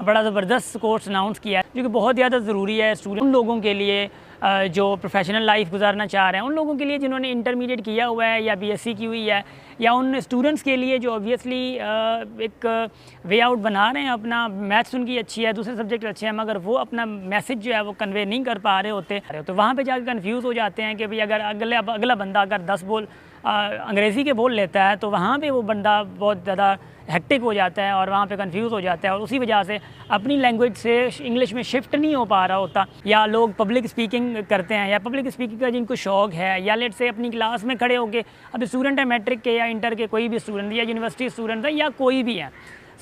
बड़ा ज़बरदस्त course announce किया है जो कि बहुत ज़्यादा ज़रूरी है स्टूडेंट उन लोगों के लिए जो प्रोफेशनल लाइफ गुजारना चाह रहे हैं, उन लोगों के लिए जिन्होंने इंटरमीडिएट किया हुआ है या बीएससी की हुई है, या उन स्टूडेंट्स के लिए जो ऑब्वियसली एक वे आउट बना रहे हैं अपना। मैथ्स उनकी अच्छी है, दूसरे सब्जेक्ट अच्छे हैं, मगर वो अपना मैसेज जो है वो कन्वे नहीं कर पा रहे होते, तो वहाँ पे जाकर कन्फ्यूज़ हो जाते हैं कि भाई अगर अगला बंदा अगर 10 बोल अंग्रेज़ी के बोल लेता है तो वहाँ पे वो बंदा बहुत ज़्यादा हेक्टिक हो जाता है और वहाँ पे कंफ्यूज हो जाता है, और उसी वजह से अपनी लैंग्वेज से इंग्लिश में शिफ्ट नहीं हो पा रहा होता। या लोग पब्लिक स्पीकिंग करते हैं, या पब्लिक स्पीकिंग का जिनको शौक है, या लेट से अपनी क्लास में खड़े होके, अभी स्टूडेंट है मैट्रिक के या इंटर के, कोई भी स्टूडेंट या यूनिवर्सिटी स्टूडेंट है या कोई भी है,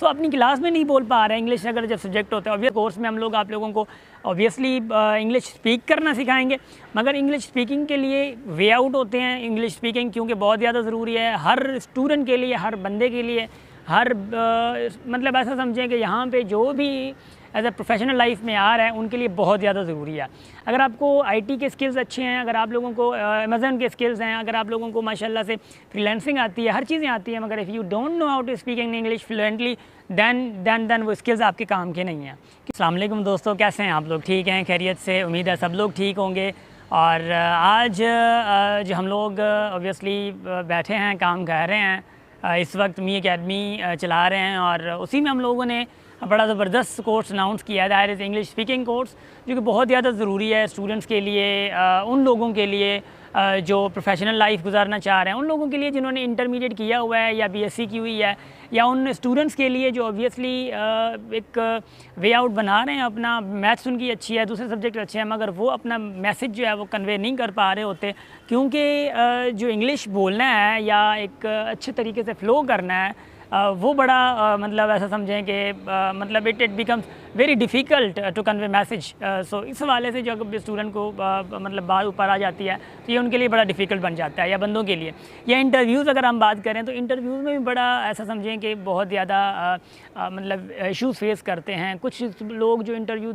सो अपनी क्लास में नहीं बोल पा रहे हैं इंग्लिश अगर जब सब्जेक्ट होता है। ऑब्वियस कोर्स में हम लोग आप लोगों को ऑब्वियसली इंग्लिश स्पीक करना सिखाएंगे, मगर इंग्लिश स्पीकिंग के लिए वे आउट होते हैं। इंग्लिश स्पीकिंग क्योंकि बहुत ज़्यादा ज़रूरी है हर स्टूडेंट के लिए, हर बंदे के लिए, हर मतलब ऐसा समझें कि यहाँ पे जो भी एज ए प्रोफेशनल लाइफ में आ रहा है उनके लिए बहुत ज़्यादा ज़रूरी है। अगर आपको आईटी के स्किल्स अच्छे हैं, अगर आप लोगों को अमेज़न के स्किल्स हैं, अगर आप लोगों को माशाल्लाह से फ्रीलांसिंग आती है, हर चीज़ें आती हैं, मगर if you don't know how to speak in English fluently then वो स्किल्स आपके काम के नहीं हैं। अस्सलाम वालेकुम दोस्तों, कैसे हैं आप लोग? ठीक हैं, खैरियत से? उम्मीद है सब लोग ठीक होंगे। और आज जो हम लोग ऑब्वियसली बैठे हैं, काम कर रहे हैं, इस वक्त मी अकेडमी चला रहे हैं, और उसी में हम लोगों ने बड़ा ज़बरदस्त कोर्स अनाउंस किया है, that is English speaking course, जो कि बहुत ज़्यादा ज़रूरी है स्टूडेंट्स के लिए, उन लोगों के लिए जो प्रोफेशनल लाइफ गुजारना चाह रहे हैं, उन लोगों के लिए जिन्होंने इंटरमीडिएट किया हुआ है या बीएससी की हुई है, या उन स्टूडेंट्स के लिए जो ऑब्वियसली एक वे आउट बना रहे हैं अपना। मैथ्स उनकी अच्छी है, दूसरे सब्जेक्ट अच्छे हैं, मगर वो अपना मैसेज जो है वो कन्वे नहीं कर पा रहे होते, क्योंकि जो इंग्लिश बोलना है या एक अच्छे तरीके से फ़्लो करना है, वो बड़ा मतलब ऐसा समझें कि मतलब it becomes very difficult to convey message. So इस हवाले से जो अगर स्टूडेंट को मतलब बात ऊपर आ जाती है तो ये उनके लिए बड़ा डिफ़िकल्ट बन जाता है, या बंदों के लिए। या इंटरव्यूज़ अगर हम बात करें तो इंटरव्यूज़ में भी बड़ा ऐसा समझें कि बहुत ज़्यादा मतलब इश्यूज़ फेस करते हैं। कुछ लोग जो इंटरव्यू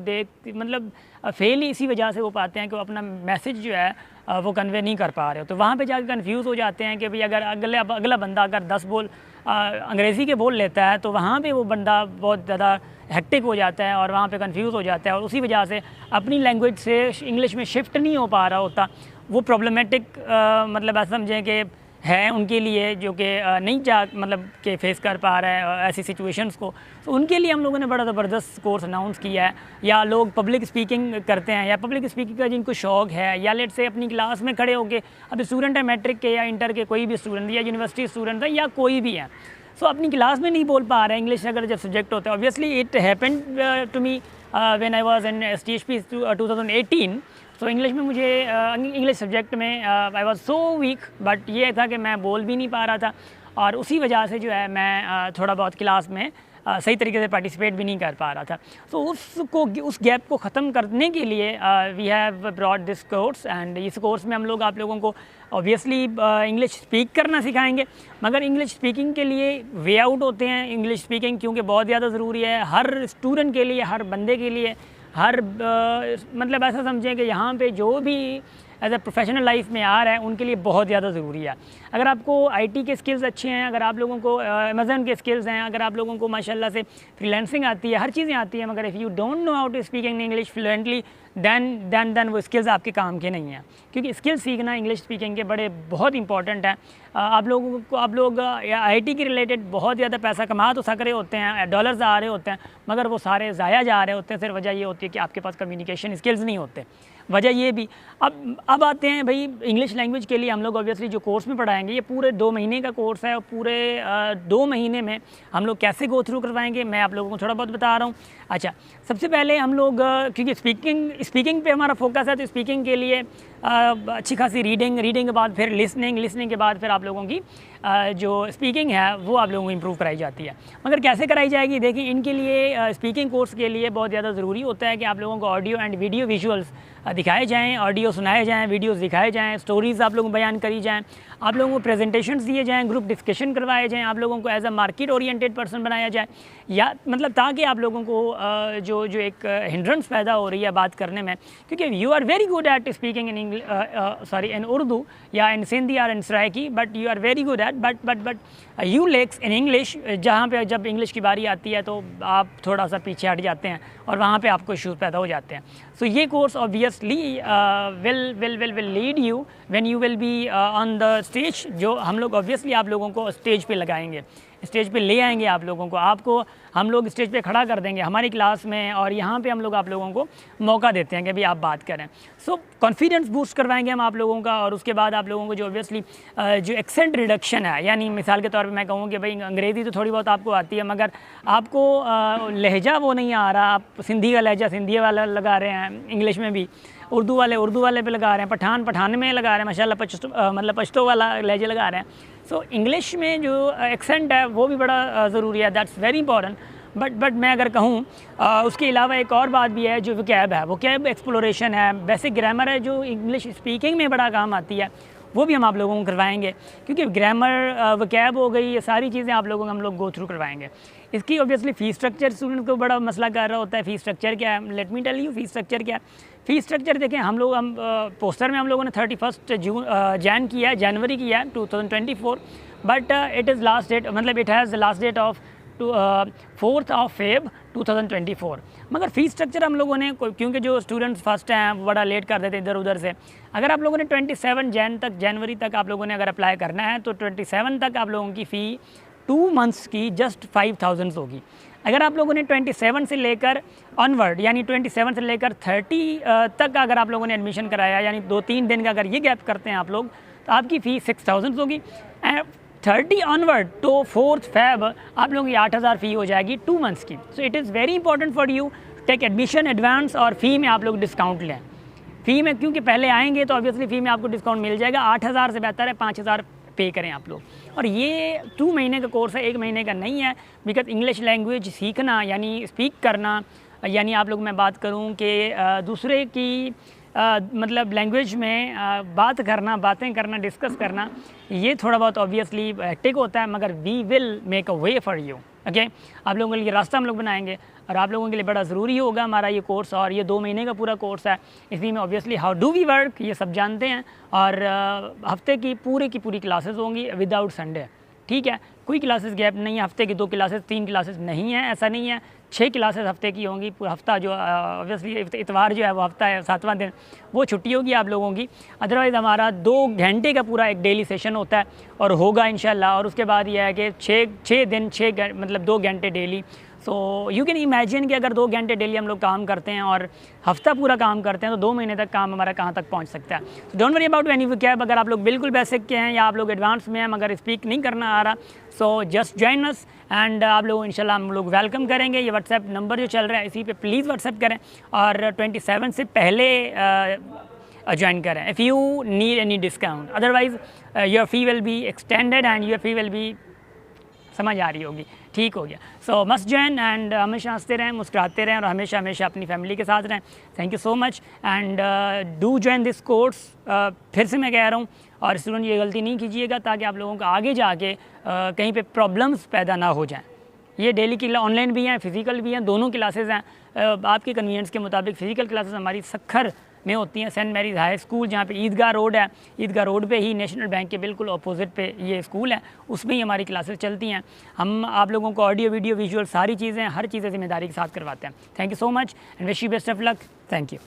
मतलब फेल ही इसी वजह से वो पाते हैं कि वो अपना मैसेज जो है वो कन्वे नहीं कर पा रहे हो, तो वहाँ पे जाकर कन्फ्यूज़ हो जाते हैं कि भाई अगर अगला बंदा अगर 10 बोल अंग्रेज़ी के बोल लेता है तो वहाँ पे वो बंदा बहुत ज़्यादा हेक्टिक हो जाता है और वहाँ पे कंफ्यूज हो जाता है, और उसी वजह से अपनी लैंग्वेज से इंग्लिश में शिफ्ट नहीं हो पा रहा होता। वो प्रॉब्लमेटिक मतलब ऐसा समझें कि है उनके लिए, जो कि नहीं मतलब कि फेस कर पा रहा है ऐसी सिचुएशंस को, तो उनके लिए हम लोगों ने बड़ा ज़बरदस्त कोर्स अनाउंस किया है। या लोग पब्लिक स्पीकिंग करते हैं, या पब्लिक स्पीकिंग का जिनको शौक है, या लेट से अपनी क्लास में खड़े होके, अभी स्टूडेंट है मैट्रिक के या इंटर के, कोई भी स्टूडेंट या यूनिवर्सिटी स्टूडेंट है या कोई भी है, सो अपनी क्लास में नहीं बोल पा रहे हैं इंग्लिश अगर जब सब्जेक्ट होता है। Obviously it happened to me when I was in STHP 2018। सो इंग्लिश में मुझे इंग्लिश सब्जेक्ट में I was so weak, but ये था कि मैं बोल भी नहीं पा रहा था, और उसी वजह से जो है मैं थोड़ा बहुत क्लास में सही तरीके से पार्टिसिपेट भी नहीं कर पा रहा था। सो उस गैप को ख़त्म करने के लिए we have brought this course, and इस कोर्स में हम लोग आप लोगों को ऑब्वियसली इंग्लिश स्पीक करना सिखाएंगे, मगर इंग्लिश स्पीकिंग के लिए वे आउट होते हैं। इंग्लिश स्पीकिंग क्योंकि बहुत ज़्यादा ज़रूरी है हर स्टूडेंट के लिए, हर बंदे के लिए, हर मतलब ऐसा समझें कि यहाँ पे जो भी एज ए प्रोफेशनल लाइफ में आ रहा है उनके लिए बहुत ज़्यादा ज़रूरी है। अगर आपको आईटी के स्किल्स अच्छे हैं, अगर आप लोगों को अमेज़न के स्किल्स हैं, अगर आप लोगों को माशाल्लाह से फ्रीलांसिंग आती है, हर चीज़ें आती हैं, मगर if you don't know how to speak in English fluently then वो स्किल्स आपके काम के नहीं हैं, क्योंकि स्किल्स सीखना इंग्लिश स्पीकिंग के बहुत इंपॉर्टेंट है। आप लोग आईटी के रिलेटेड बहुत ज़्यादा पैसा कमा तो सक रहे होते हैं, डॉलर्स आ रहे होते हैं, मगर वो सारे ज़ाया जा रहे होते हैं। सिर्फ वजह ये होती है कि आपके पास कम्युनिकेशन स्किल्स नहीं होते। वजह ये भी अब आते हैं भाई इंग्लिश लैंग्वेज के लिए हम लोग ऑब्वियसली जो कोर्स में पढ़ाएंगे, ये पूरे 2 महीने का कोर्स है, और पूरे 2 महीने में हम लोग कैसे गो थ्रू करवाएंगे मैं आप लोगों को थोड़ा बहुत बता रहा हूँ। अच्छा, सबसे पहले हम लोग क्योंकि स्पीकिंग पे हमारा फोकस है, तो स्पीकिंग के लिए अच्छी खासी रीडिंग के बाद फिर लिसनिंग के बाद फिर आप लोगों की जो स्पीकिंग है वो आप लोगों को इम्प्रूव कराई जाती है। मगर कैसे कराई जाएगी? देखिए, इनके लिए स्पीकिंग कोर्स के लिए बहुत ज़्यादा ज़रूरी होता है कि आप लोगों को ऑडियो एंड वीडियो विजुअल्स दिखाए जाएँ, ऑडियो सुनाए जाएँ, वीडियोज़ दिखाए जाएँ, स्टोरीज़ आप लोगों को बयान करी जाएँ, आप लोगों को प्रेजेंटेशंस दिए जाएँ, ग्रुप डिस्कशन करवाए जाएँ, आप लोगों को as a market oriented person बनाया जाए, या मतलब ताकि आप लोगों को जो एक हिंड्रेंस पैदा हो रही है बात करने में, क्योंकि you are very good at speaking in Urdu या इन सिंधी और in Saraiki, but you are very good at but you lacks in English, जहाँ पे जब इंग्लिश की बारी आती है तो आप थोड़ा सा पीछे हट जाते हैं और वहाँ पे आपको इश्यूज़ पैदा हो जाते हैं। सो ये course obviously will lead you when you will be on the stage, जो हम लोग ऑब्वियसली आप लोगों को स्टेज पे लगाएंगे, स्टेज पे ले आएंगे आप लोगों को, आपको हम लोग स्टेज पे खड़ा कर देंगे हमारी क्लास में, और यहाँ पे हम लोग आप लोगों को मौका देते हैं कि भाई आप बात करें। सो कॉन्फिडेंस बूस्ट करवाएंगे हम आप लोगों का, और उसके बाद आप लोगों को जो ऑब्वियसली जो एक्सेंट रिडक्शन है, यानी मिसाल के तौर पे मैं कहूँ कि भाई अंग्रेज़ी तो थोड़ी बहुत आपको आती है मगर आपको लहजा वो नहीं आ रहा, आप सिंधी का लहजा सिंधी वाला लगा रहे हैं इंग्लिश में भी, उर्दू वाले पे लगा रहे हैं, पठान में लगा रहे हैं, माशाल्लाह मतलब पश्तो वाला लहजे लगा रहे हैं। सो इंग्लिश में जो एक्सेंट है वो भी बड़ा ज़रूरी है, दैट्स वेरी इंपॉर्टेंट। बट मैं अगर कहूँ उसके अलावा एक और बात भी है, जो वोकैब है, वोकैब एक्सप्लोरेशन है, बेसिक ग्रामर है जो इंग्लिश स्पीकिंग में बड़ा काम आती है, वो भी हम आप लोगों को करवाएंगे, क्योंकि ग्रामर वोकैब हो गई, ये सारी चीज़ें आप लोगों को हम लोग गो थ्रू करवाएंगे। इसकी ऑब्वियसली फ़ीस स्ट्रक्चर स्टूडेंट को बड़ा मसला कर रहा होता है, फ़ीस स्ट्रक्चर क्या है, let me tell you fees structure क्या है। फ़ीस स्ट्रक्चर देखें, हम पोस्टर में हम लोगों ने 31 जनवरी किया है 2024, but it is last date, मतलब it has the last date of 4 Feb 2024। मगर फ़ीस स्ट्रक्चर हम लोगों ने, क्योंकि जो स्टूडेंट्स फर्स्ट हैं वो बड़ा लेट कर देते इधर उधर से, अगर आप लोगों ने 27 जनवरी तक आप लोगों ने अगर अप्लाई करना है तो 27 तक आप लोगों की फ़ी 2 मंथ्स की जस्ट 5000 होगी। अगर आप लोगों ने 27 से लेकर ऑनवर्ड, यानी 27 से लेकर 30 तक अगर आप लोगों ने एडमिशन कराया, यानी 2-3 दिन का अगर ये गैप करते हैं आप लोग, तो आपकी फ़ी 6000 होगी। 30 ऑनवर्ड तो 4 Feb आप लोगों की 8000 फ़ी हो जाएगी 2 मंथ्स की। So it is very important for you take admission advance, और फ़ी में आप लोग डिस्काउंट लें। फ़ी में क्योंकि पहले आएंगे तो ऑब्वियसली फ़ी में आपको डिस्काउंट मिल जाएगा। 8000 से बेहतर है 5000 पे करें आप लोग। और ये 2 महीने का कोर्स है, 1 महीने का नहीं है, बिकॉज इंग्लिश लैंग्वेज सीखना यानी स्पीक करना, यानी आप लोग मैं बात करूँ कि दूसरे की मतलब लैंग्वेज में बातें करना, डिस्कस करना, ये थोड़ा बहुत ऑब्वियसली हेक्टिक होता है, मगर we will make a way for you. Okay, आप लोगों के लिए रास्ता हम लोग बनाएंगे, और आप लोगों के लिए बड़ा ज़रूरी होगा हमारा ये कोर्स, और ये 2 महीने का पूरा कोर्स है। इसी में obviously how do we work ये सब जानते हैं, और हफ्ते की पूरी क्लासेस होंगी विदाउट संडे। ठीक है, कोई क्लासेस गैप नहीं है, हफ्ते की 2 क्लासेस 3 क्लासेस नहीं है, ऐसा नहीं है। 6 क्लासेस हफ्ते की होंगी, पूरा हफ्ता जो ऑब्वियसली इतवार जो है वो हफ्ता है, 7वां दिन वो छुट्टी होगी आप लोगों की। अदरवाइज़ हमारा 2 घंटे का पूरा एक डेली सेशन होता है और होगा इंशाल्लाह। और उसके बाद यह है कि 6 दिन 6 मतलब 2 घंटे daily. So you can imagine कि अगर 2 घंटे डेली हम लोग काम करते हैं और हफ्ता पूरा काम करते हैं तो 2 महीने तक काम हमारा कहाँ तक पहुँच सकता है। So don't worry about any vocab. अगर आप लोग बिल्कुल बेसिक के हैं या आप लोग एडवांस में हैं मगर स्पीक नहीं करना आ रहा, so just join us and आप लोग इंशाल्लाह हम लोग वेलकम करेंगे। ये व्हाट्सएप नंबर जो चल रहा है इसी पे प्लीज़ व्हाट्सएप करें और 27 से पहले ज्वाइन करें if you need any discount. Otherwise your fee will be extended and your fee will be, समझ आ रही होगी, ठीक हो गया। सो मस्ट जॉइन एंड हमेशा हंसते रहें, मुस्कुराते रहें और हमेशा अपनी फैमिली के साथ रहें। Thank you so much and do join this course. फिर से मैं कह रहा हूँ, और स्टूडेंट ये गलती नहीं कीजिएगा ताकि आप लोगों को आगे जाके कहीं पे प्रॉब्लम्स पैदा ना हो जाएं। ये डेली की ऑनलाइन भी हैं, फ़िज़िकल भी हैं, दोनों क्लासेस हैं। आपके कन्वीनियंस के मुताबिक फ़िज़िकल क्लासेस हमारी सखर में होती हैं, सेंट मैरीज़ हाई स्कूल, जहाँ पे ईदगाह रोड है। ईदगाह रोड पे ही नेशनल बैंक के बिल्कुल अपोजिट पे ये स्कूल है, उसमें ही हमारी क्लासेस चलती हैं। हम आप लोगों को ऑडियो वीडियो विजुअल सारी चीज़ें, हर चीज़ें ज़िम्मेदारी के साथ करवाते हैं। Thank you so much and wish you best of luck. Thank you.